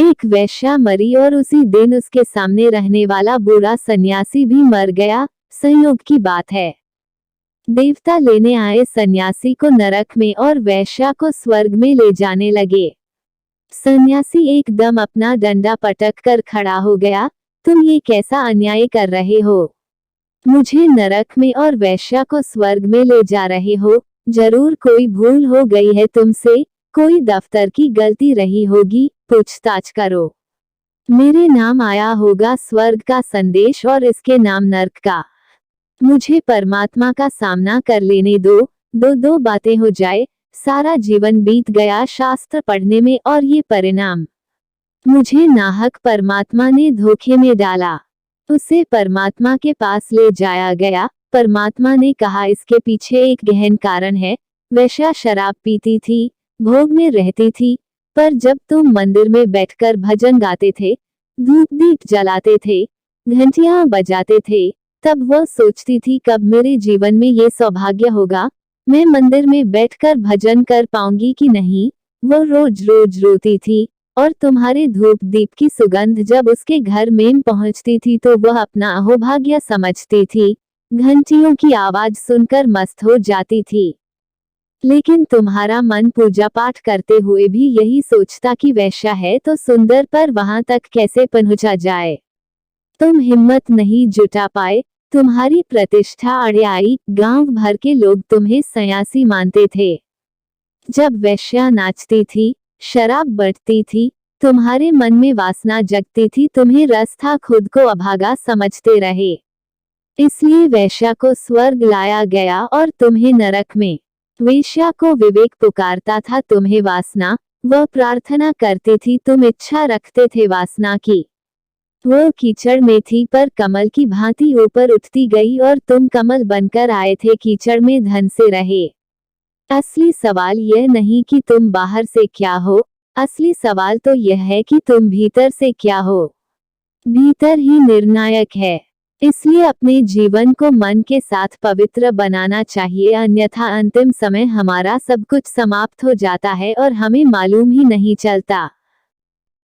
एक वेश्या मरी और उसी दिन उसके सामने रहने वाला बूढ़ा सन्यासी भी मर गया। संयोग की बात है। देवता लेने आए सन्यासी को नरक में और वेश्या को स्वर्ग में ले जाने लगे। सन्यासी एकदम अपना डंडा पटक कर खड़ा हो गया, तुम ये कैसा अन्याय कर रहे हो? मुझे नरक में और वेश्या को स्वर्ग में ले जा रहे हो? जरूर कोई भूल हो गई है तुमसे, कोई दफ्तर की गलती रही होगी, पूछताछ करो। मेरे नाम आया होगा स्वर्ग का संदेश और इसके नाम नरक का। मुझे परमात्मा का सामना कर लेने दो, दो बातें हो जाए। सारा जीवन बीत गया शास्त्र पढ़ने में और ये परिणाम। मुझे नाहक परमात्मा ने धोखे में डाला। उसे परमात्मा के पास ले जाया गया। परमात्मा ने कहा इसके पीछे एक गहन कारण है। वेश्या शराब पीती थी, भोग में रहती थी, पर जब तुम मंदिर में बैठकर भजन गाते थे, धूप दीप जलाते थे, घंटियां बजाते थे, तब वह सोचती थी कब मेरे जीवन में ये सौभाग्य होगा, मैं मंदिर में बैठकर भजन कर पाऊंगी कि नहीं। वह रोज रोज रोती थी और तुम्हारे धूप दीप की सुगंध जब उसके घर में पहुंचती थी तो वह अपना अहोभाग्य समझती थी। घंटियों की आवाज सुनकर मस्त हो जाती थी। लेकिन तुम्हारा मन पूजा पाठ करते हुए भी यही सोचता कि वेश्या है तो सुंदर, पर वहां तक कैसे पहुंचा जाए। तुम हिम्मत नहीं जुटा पाए, तुम्हारी प्रतिष्ठा अड़े आई, गांव भर के लोग तुम्हें सन्यासी मानते थे। जब वेश्या नाचती थी, शराब बढ़ती थी, तुम्हारे मन में वासना जगती थी, तुम्हें रस था, खुद को अभागा समझते रहे। इसलिए वेश्या को स्वर्ग लाया गया और तुम्हें नरक में। वेश्या को विवेक पुकारता था, तुम्हें वासना। वह प्रार्थना करती थी, तुम इच्छा रखते थे वासना की। वह कीचड़ में थी पर कमल की भांति ऊपर उठती गई और तुम कमल बनकर आए थे, कीचड़ में धन से रहे। असली सवाल यह नहीं कि तुम बाहर से क्या हो, असली सवाल तो यह है कि तुम भीतर से क्या हो। भीतर ही निर्णायक है। इसलिए अपने जीवन को मन के साथ पवित्र बनाना चाहिए, अन्यथा अंतिम समय हमारा सब कुछ समाप्त हो जाता है और हमें मालूम ही नहीं चलता।